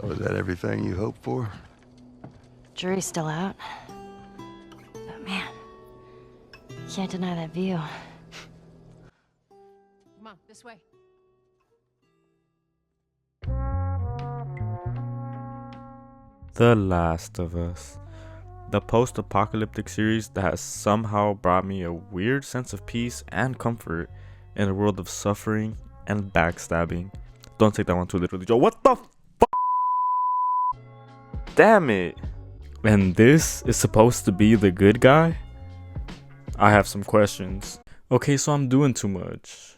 So is that everything you hoped for? Jury's still out. But man, can't deny that view. Come on, this way. The Last of Us, the post-apocalyptic series that has somehow brought me a weird sense of peace and comfort in a world of suffering and backstabbing. Don't take that one too literally, Joe. What the fuck? Damn it. And this is supposed to be the good guy? I have some questions. Okay, so I'm doing too much.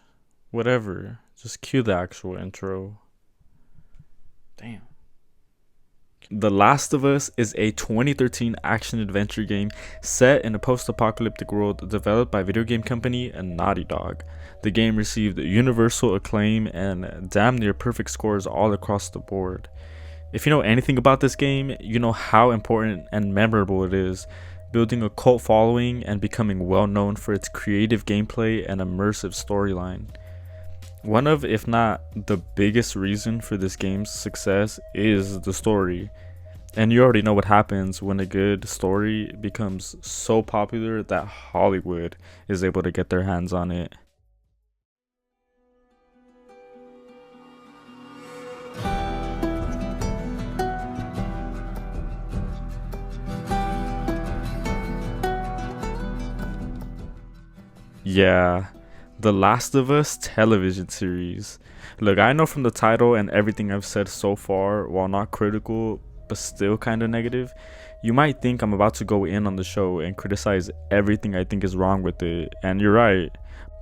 Whatever. Just cue the actual intro. Damn. The Last of Us is a 2013 action-adventure game set in a post-apocalyptic world developed by video game company Naughty Dog. The game received universal acclaim and damn near perfect scores all across the board. If you know anything about this game, you know how important and memorable it is, building a cult following and becoming well known for its creative gameplay and immersive storyline. One of, if not the biggest reason for this game's success is the story. And you already know what happens when a good story becomes so popular that Hollywood is able to get their hands on it. Yeah, The Last of Us television series. Look, I know from the title and everything I've said so far, while not critical but still kinda negative, you might think I'm about to go in on the show and criticize everything I think is wrong with it, and you're right.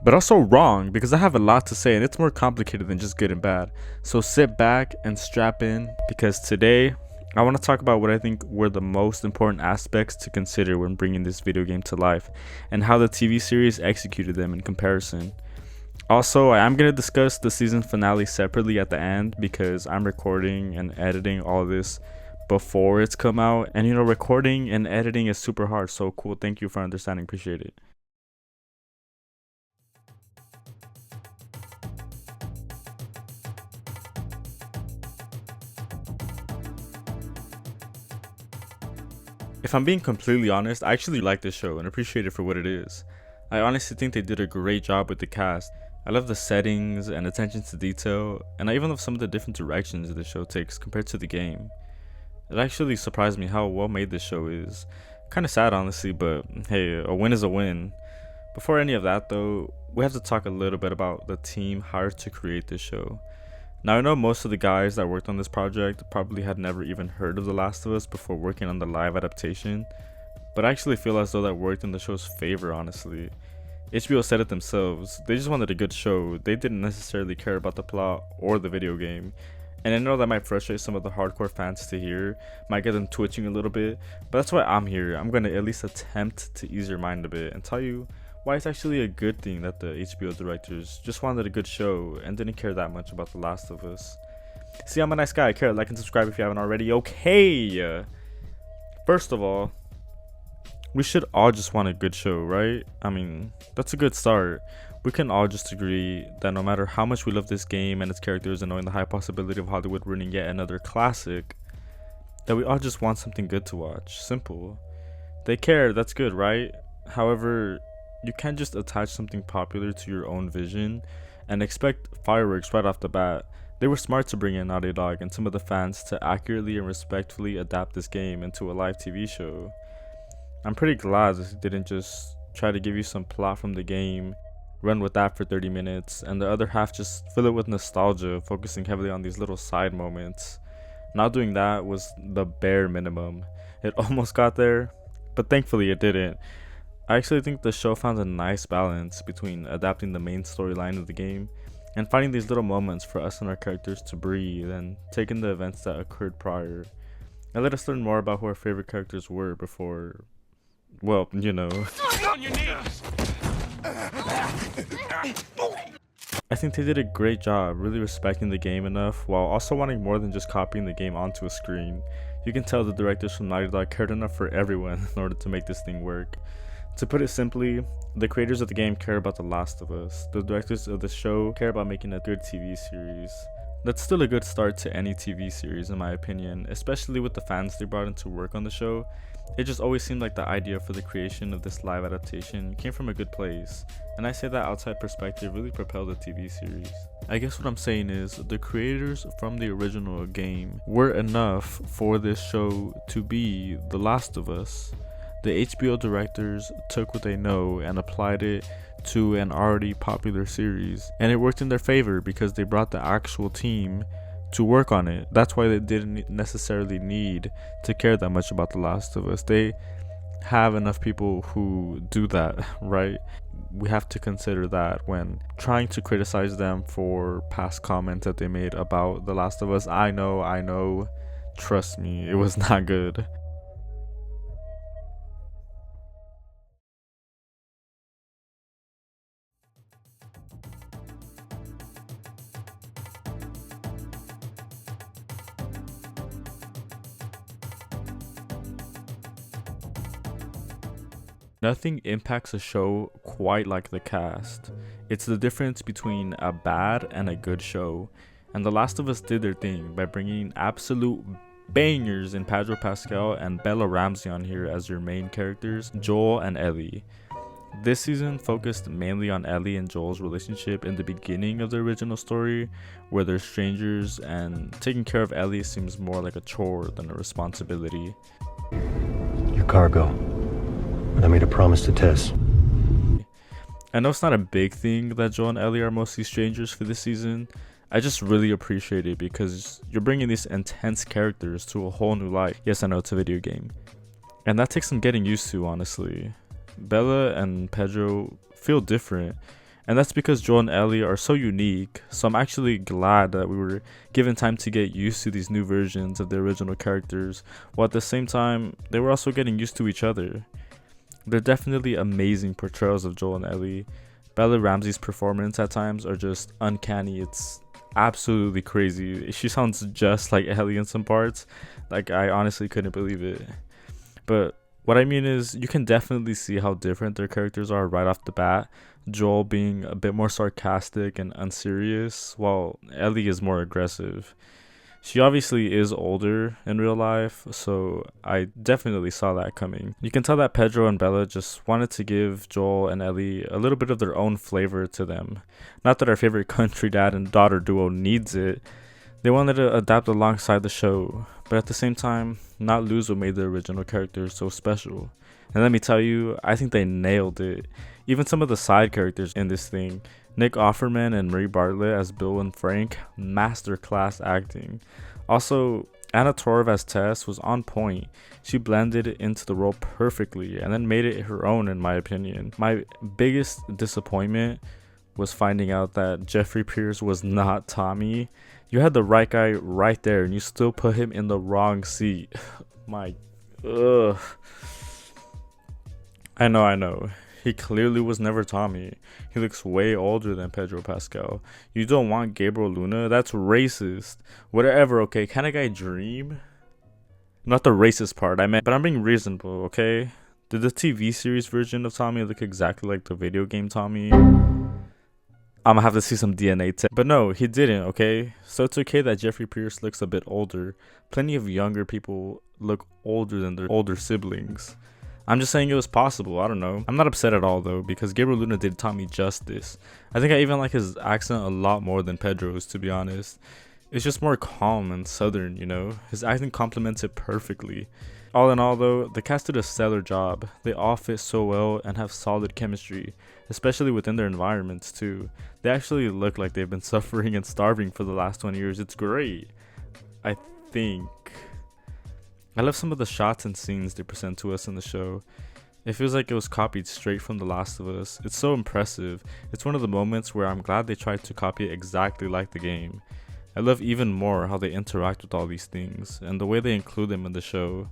But also wrong, because I have a lot to say and it's more complicated than just good and bad. So sit back and strap in, because today I want to talk about what I think were the most important aspects to consider when bringing this video game to life, and how the TV series executed them in comparison. Also, I am going to discuss the season finale separately at the end, because I'm recording and editing all this before it's come out, and you know, recording and editing is super hard, so cool, thank you for understanding, appreciate it. If I'm being completely honest, I actually like this show and appreciate it for what it is. I honestly think they did a great job with the cast. I love the settings and attention to detail, and I even love some of the different directions the show takes compared to the game. It actually surprised me how well made this show is. Kinda sad honestly, but hey, a win is a win. Before any of that though, we have to talk a little bit about the team hired to create this show. Now I know most of the guys that worked on this project probably had never even heard of The Last of Us before working on the live adaptation, but I actually feel as though that worked in the show's favor honestly. HBO said it themselves, they just wanted a good show, they didn't necessarily care about the plot or the video game. And I know that might frustrate some of the hardcore fans to hear, might get them twitching a little bit, but that's why I'm here. I'm going to at least attempt to ease your mind a bit and tell you why it's actually a good thing that the HBO directors just wanted a good show and didn't care that much about The Last of Us. See, I'm a nice guy. I care. Like and subscribe if you haven't already. Okay. First of all, we should all just want a good show, right? I mean, that's a good start. We can all just agree that no matter how much we love this game and its characters and knowing the high possibility of Hollywood ruining yet another classic, that we all just want something good to watch. Simple. They care, that's good, right? However, you can't just attach something popular to your own vision and expect fireworks right off the bat. They were smart to bring in Naughty Dog and some of the fans to accurately and respectfully adapt this game into a live TV show. I'm pretty glad that they didn't just try to give you some plot from the game, run with that for 30 minutes, and the other half just fill it with nostalgia, focusing heavily on these little side moments. Not doing that was the bare minimum. It almost got there, but thankfully it didn't. I actually think the show found a nice balance between adapting the main storyline of the game and finding these little moments for us and our characters to breathe and take in the events that occurred prior. And let us learn more about who our favorite characters were before, well, you know. On your knees. I think they did a great job really respecting the game enough while also wanting more than just copying the game onto a screen. You can tell the directors from Naughty Dog cared enough for everyone in order to make this thing work. To put it simply, the creators of the game care about The Last of Us. The directors of the show care about making a good TV series. That's still a good start to any TV series in my opinion, especially with the fans they brought in to work on the show. It just always seemed like the idea for the creation of this live adaptation came from a good place, and I say that outside perspective really propelled the TV series. I guess what I'm saying is the creators from the original game were enough for this show to be The Last of Us. The HBO directors took what they know and applied it to an already popular series, and it worked in their favor because they brought the actual team to work on it. That's why they didn't necessarily need to care that much about The Last of Us. They have enough people who do that, right? We have to consider that when trying to criticize them for past comments that they made about The Last of Us. I know, trust me, it was not good. Nothing impacts a show quite like the cast. It's the difference between a bad and a good show. And The Last of Us did their thing by bringing absolute bangers in Pedro Pascal and Bella Ramsey on here as your main characters, Joel and Ellie. This season focused mainly on Ellie and Joel's relationship in the beginning of the original story, where they're strangers, and taking care of Ellie seems more like a chore than a responsibility. Your cargo. I made a promise to Tess. I know it's not a big thing that Joel and Ellie are mostly strangers for this season. I just really appreciate it because you're bringing these intense characters to a whole new light. Yes, I know it's a video game, and that takes some getting used to, honestly. Bella and Pedro feel different, and that's because Joel and Ellie are so unique. So I'm actually glad that we were given time to get used to these new versions of the original characters, while at the same time they were also getting used to each other. They're definitely amazing portrayals of Joel and Ellie. Bella Ramsey's performance at times are just uncanny. It's absolutely crazy. She sounds just like Ellie in some parts. Like, I honestly couldn't believe it. But what I mean is, you can definitely see how different their characters are right off the bat. Joel being a bit more sarcastic and unserious, while Ellie is more aggressive. She obviously is older in real life, so I definitely saw that coming. You can tell that Pedro and Bella just wanted to give Joel and Ellie a little bit of their own flavor to them. Not that our favorite country dad and daughter duo needs it. They wanted to adapt alongside the show, but at the same time, not lose what made the original characters so special. And let me tell you, I think they nailed it. Even some of the side characters in this thing, Nick Offerman and Marie Bartlett as Bill and Frank, masterclass acting. Also, Anna Torv as Tess was on point. She blended into the role perfectly and then made it her own, in my opinion. My biggest disappointment was finding out that Jeffrey Pierce was not Tommy. You had the right guy right there and you still put him in the wrong seat. Ugh. I know. He clearly was never Tommy. He looks way older than Pedro Pascal. You don't want Gabriel Luna? That's racist. Whatever, okay? Can a guy dream? Not the racist part, I meant, but I'm being reasonable, okay? Did the TV series version of Tommy look exactly like the video game Tommy? I'm gonna have to see some DNA test. But no, he didn't, okay? So it's okay that Jeffrey Pierce looks a bit older. Plenty of younger people look older than their older siblings. I'm just saying it was possible. I don't know. I'm not upset at all though, because Gabriel Luna did Tommy justice. I think I even like his accent a lot more than Pedro's, to be honest. It's just more calm and southern, you know? His acting complements it perfectly. All in all though, the cast did a stellar job. They all fit so well and have solid chemistry, especially within their environments too. They actually look like they've been suffering and starving for the last 20 years. It's great. I think. I love some of the shots and scenes they present to us in the show. It feels like it was copied straight from The Last of Us. It's so impressive. It's one of the moments where I'm glad they tried to copy it exactly like the game. I love even more how they interact with all these things, and the way they include them in the show.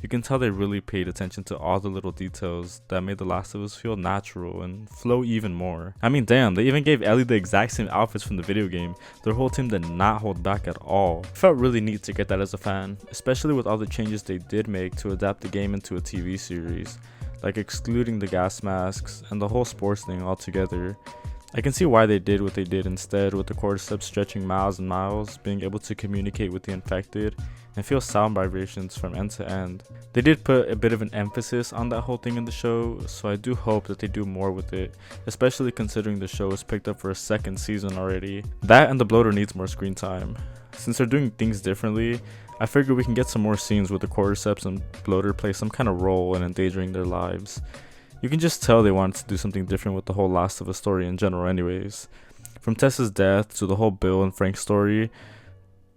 You can tell they really paid attention to all the little details that made The Last of Us feel natural and flow even more. I mean, damn, they even gave Ellie the exact same outfits from the video game. Their whole team did not hold back at all. It felt really neat to get that as a fan, especially with all the changes they did make to adapt the game into a TV series, like excluding the gas masks and the whole sports thing altogether. I can see why they did what they did instead, with the cordyceps stretching miles and miles, being able to communicate with the infected and feel sound vibrations from end to end. They did put a bit of an emphasis on that whole thing in the show, so I do hope that they do more with it, especially considering the show is picked up for a second season already. That and the bloater needs more screen time. Since they're doing things differently, I figure we can get some more scenes where the cordyceps and bloater play some kind of role in endangering their lives. You can just tell they wanted to do something different with the whole Last of Us story in general anyways. From Tess's death to the whole Bill and Frank story,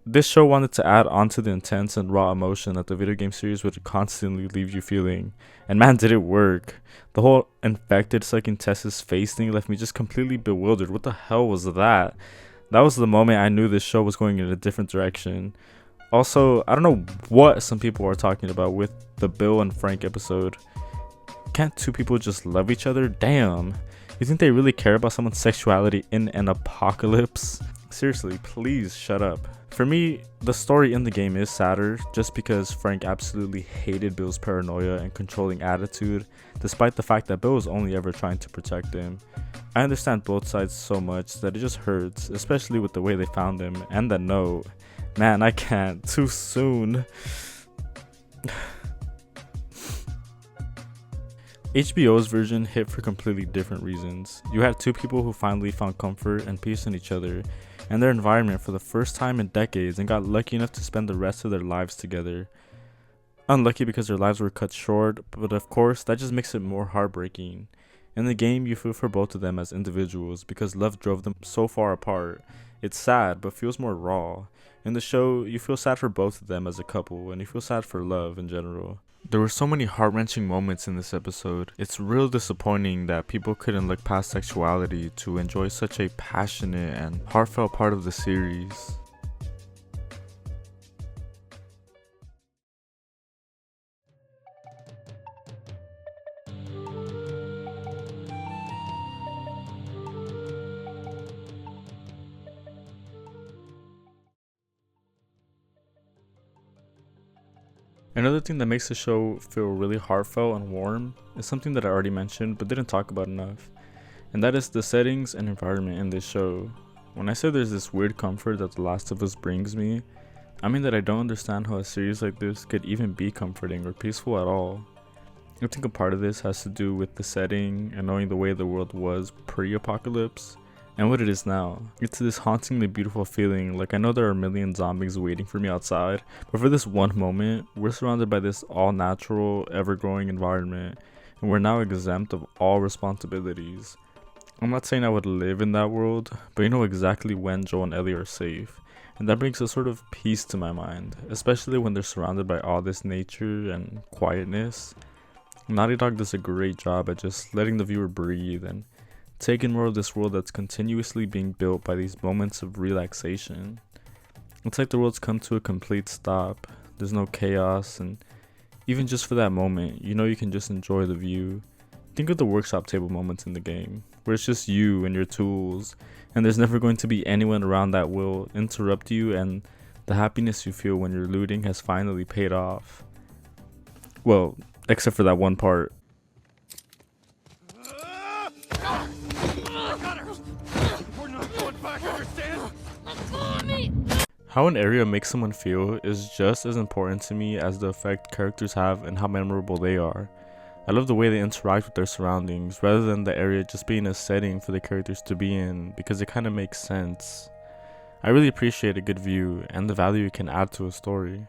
this show wanted to add on to the intense and raw emotion that the video game series would constantly leave you feeling. And man, did it work. The whole infected sucking Tess's face thing left me just completely bewildered. What the hell was that? That was the moment I knew this show was going in a different direction. Also, I don't know what some people are talking about with the Bill and Frank episode. Can't two people just love each other? Damn. You think they really care about someone's sexuality in an apocalypse? Seriously, please shut up. For me, the story in the game is sadder just because Frank absolutely hated Bill's paranoia and controlling attitude, despite the fact that Bill was only ever trying to protect him. I understand both sides so much that it just hurts, especially with the way they found him and that note. Man, I can't. Too soon. HBO's version hit for completely different reasons. You had two people who finally found comfort and peace in each other and their environment for the first time in decades and got lucky enough to spend the rest of their lives together. Unlucky because their lives were cut short, but of course that just makes it more heartbreaking. In the game, you feel for both of them as individuals because love drove them so far apart. It's sad, but feels more raw. In the show, you feel sad for both of them as a couple, and you feel sad for love in general. There were so many heart-wrenching moments in this episode. It's real disappointing that people couldn't look past sexuality to enjoy such a passionate and heartfelt part of the series. Another thing that makes the show feel really heartfelt and warm is something that I already mentioned but didn't talk about enough, and that is the settings and environment in this show. When I say there's this weird comfort that The Last of Us brings me, I mean that I don't understand how a series like this could even be comforting or peaceful at all. I think a part of this has to do with the setting and knowing the way the world was pre-apocalypse and what it is now. It's this hauntingly beautiful feeling, like I know there are a million zombies waiting for me outside, but for this one moment, we're surrounded by this all-natural, ever-growing environment, and we're now exempt of all responsibilities. I'm not saying I would live in that world, but you know exactly when Joel and Ellie are safe, and that brings a sort of peace to my mind, especially when they're surrounded by all this nature and quietness. Naughty Dog does a great job at just letting the viewer breathe and taking more of this world that's continuously being built by these moments of relaxation. It's like the world's come to a complete stop. There's no chaos, and even just for that moment, you know you can just enjoy the view. Think of the workshop table moments in the game, where it's just you and your tools, and there's never going to be anyone around that will interrupt you, and the happiness you feel when your looting has finally paid off. Well, except for that one part. How an area makes someone feel is just as important to me as the effect characters have and how memorable they are. I love the way they interact with their surroundings rather than the area just being a setting for the characters to be in, because it kind of makes sense. I really appreciate a good view and the value it can add to a story.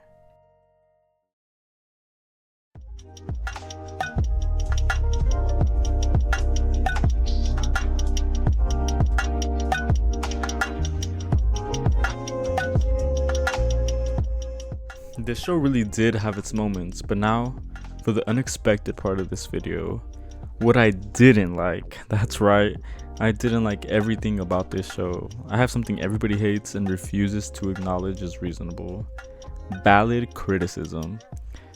This show really did have its moments, but now for the unexpected part of this video. What I didn't like. That's right, I didn't like everything about this show. I have something everybody hates and refuses to acknowledge as reasonable. Valid criticism.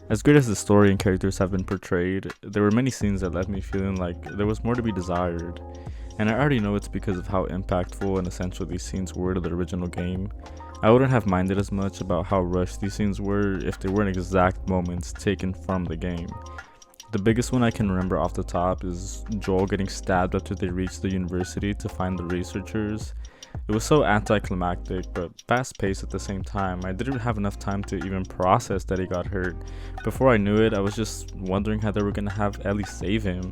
As great as the story and characters have been portrayed, there were many scenes that left me feeling like there was more to be desired. And I already know it's because of how impactful and essential these scenes were to the original game. I wouldn't have minded as much about how rushed these scenes were if they weren't exact moments taken from the game. The biggest one I can remember off the top is Joel getting stabbed after they reached the university to find the researchers. It was so anticlimactic, but fast-paced at the same time. I didn't have enough time to even process that he got hurt. Before I knew it, I was just wondering how they were gonna have Ellie save him.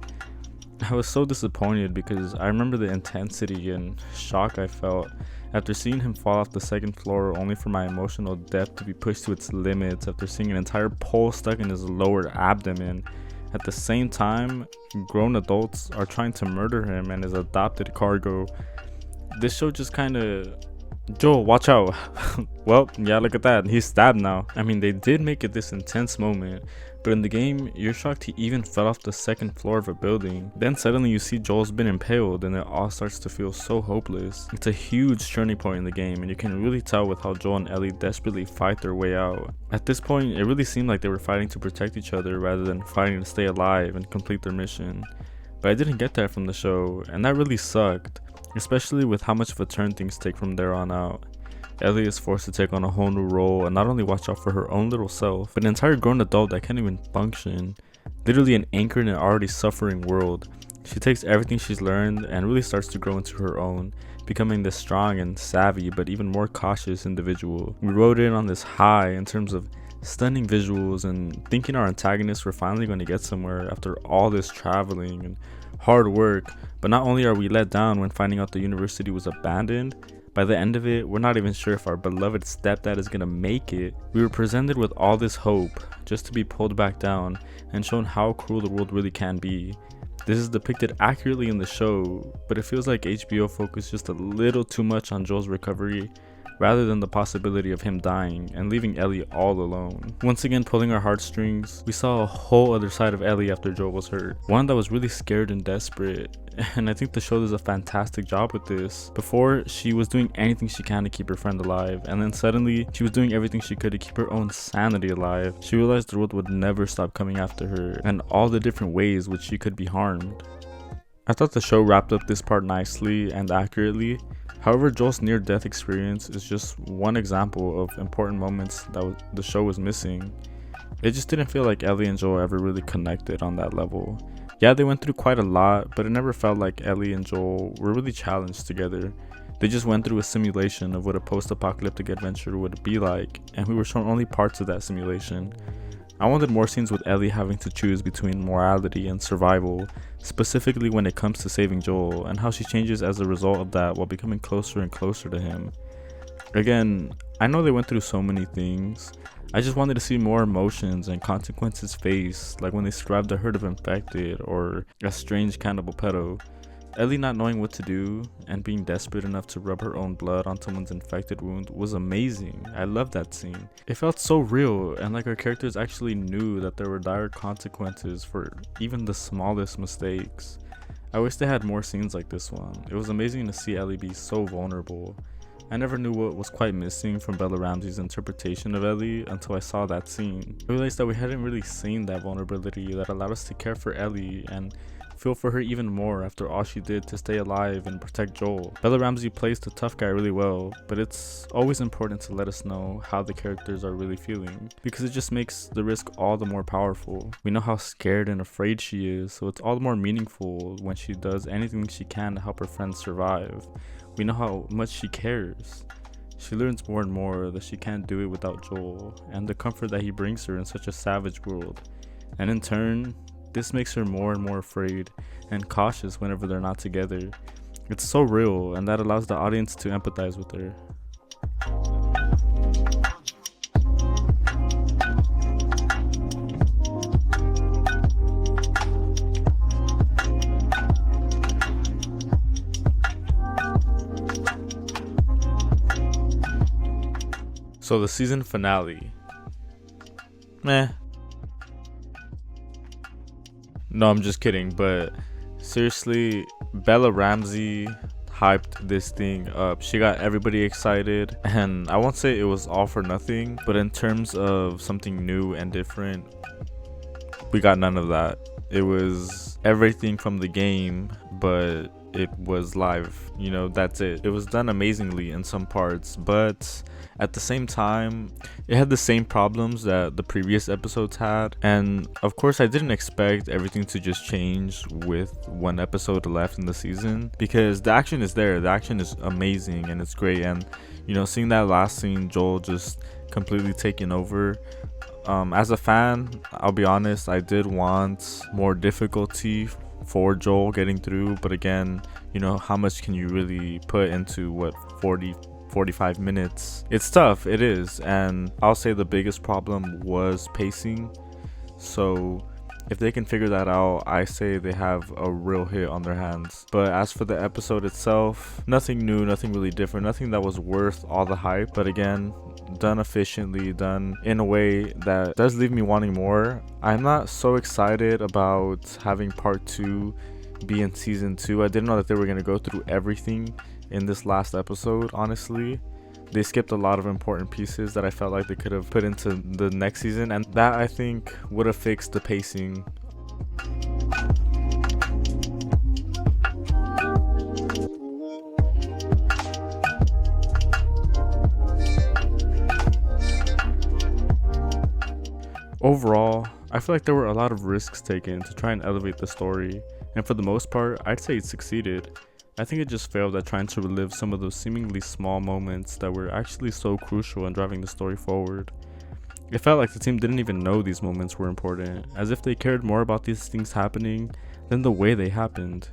I was so disappointed because I remember the intensity and shock I felt after seeing him fall off the second floor, only for my emotional depth to be pushed to its limits after seeing an entire pole stuck in his lower abdomen. At the same time, grown adults are trying to murder him and his adopted cargo. This show just kinda... Joel, watch out. Well, yeah, look at that. He's stabbed now. I mean, they did make it this intense moment, but in the game, you're shocked he even fell off the second floor of a building. Then suddenly you see Joel's been impaled and it all starts to feel so hopeless. It's a huge turning point in the game, and you can really tell with how Joel and Ellie desperately fight their way out. At this point, it really seemed like they were fighting to protect each other rather than fighting to stay alive and complete their mission. But I didn't get that from the show, and that really sucked, especially with how much of a turn things take from there on out. Ellie is forced to take on a whole new role and not only watch out for her own little self, but an entire grown adult that can't even function. Literally an anchor in an already suffering world. She takes everything she's learned and really starts to grow into her own, becoming this strong and savvy but even more cautious individual. We rode in on this high in terms of stunning visuals and thinking our antagonists were finally going to get somewhere after all this traveling and hard work, but not only are we let down when finding out the university was abandoned, by the end of it, we're not even sure if our beloved stepdad is gonna make it. We were presented with all this hope just to be pulled back down and shown how cruel the world really can be. This is depicted accurately in the show, but it feels like HBO focused just a little too much on Joel's recovery rather than the possibility of him dying and leaving Ellie all alone. Once again pulling our heartstrings, we saw a whole other side of Ellie after Joel was hurt. One that was really scared and desperate, and I think the show does a fantastic job with this. Before, she was doing anything she can to keep her friend alive, and then suddenly, she was doing everything she could to keep her own sanity alive. She realized the world would never stop coming after her, and all the different ways which she could be harmed. I thought the show wrapped up this part nicely and accurately. However, Joel's near-death experience is just one example of important moments that the show was missing. It just didn't feel like Ellie and Joel ever really connected on that level. Yeah, they went through quite a lot, but it never felt like Ellie and Joel were really challenged together. They just went through a simulation of what a post-apocalyptic adventure would be like, and we were shown only parts of that simulation. I wanted more scenes with Ellie having to choose between morality and survival, specifically when it comes to saving Joel, and how she changes as a result of that while becoming closer and closer to him. Again, I know they went through so many things. I just wanted to see more emotions and consequences faced, like when they survived a herd of infected or a strange cannibal pedo. Ellie not knowing what to do and being desperate enough to rub her own blood on someone's infected wound was amazing. I loved that scene. It felt so real, and like our characters actually knew that there were dire consequences for even the smallest mistakes. I wish they had more scenes like this one. It was amazing to see Ellie be so vulnerable. I never knew what was quite missing from Bella Ramsey's interpretation of Ellie until I saw that scene. I realized that we hadn't really seen that vulnerability that allowed us to care for Ellie and feel for her even more after all she did to stay alive and protect Joel. Bella Ramsey plays the tough guy really well, but it's always important to let us know how the characters are really feeling, because it just makes the risk all the more powerful. We know how scared and afraid she is, so it's all the more meaningful when she does anything she can to help her friends survive. We know how much she cares. She learns more and more that she can't do it without Joel, and the comfort that he brings her in such a savage world. And in turn, this makes her more and more afraid and cautious whenever they're not together. It's so real, and that allows the audience to empathize with her. So the season finale. Meh. No, I'm just kidding, but seriously, Bella Ramsey hyped this thing up. She got everybody excited, and I won't say it was all for nothing, but in terms of something new and different, we got none of that. It was everything from the game, but it was live. You know, that's it. It was done amazingly in some parts, but at the same time, it had the same problems that the previous episodes had. And of course, I didn't expect everything to just change with one episode left in the season, because the action is there. The action is amazing and it's great. And, you know, seeing that last scene, Joel just completely taking over. As a fan, I'll be honest, I did want more difficulty for Joel getting through. But again, you know, how much can you really put into 45 minutes? It's tough, it is. And I'll say the biggest problem was pacing. So if they can figure that out, I say they have a real hit on their hands. But as for the episode itself, nothing new, nothing really different, nothing that was worth all the hype. But again, done efficiently, done in a way that does leave me wanting more. I'm not so excited about having part 2 be in season 2. I didn't know that they were going to go through everything in this last episode. Honestly, they skipped a lot of important pieces that I felt like they could have put into the next season, and that I think would have fixed the pacing. Overall, I feel like there were a lot of risks taken to try and elevate the story, and for the most part, I'd say it succeeded. I think it just failed at trying to relive some of those seemingly small moments that were actually so crucial in driving the story forward. It felt like the team didn't even know these moments were important, as if they cared more about these things happening than the way they happened.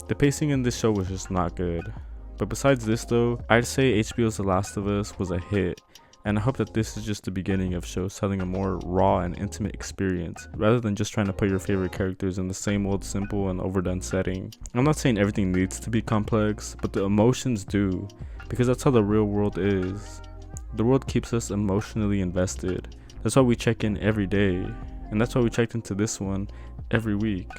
The pacing in this show was just not good. But besides this though, I'd say HBO's The Last of Us was a hit, and I hope that this is just the beginning of shows telling a more raw and intimate experience, rather than just trying to put your favorite characters in the same old simple and overdone setting. I'm not saying everything needs to be complex, but the emotions do, because that's how the real world is. The world keeps us emotionally invested. That's why we check in every day, and that's why we checked into this one every week.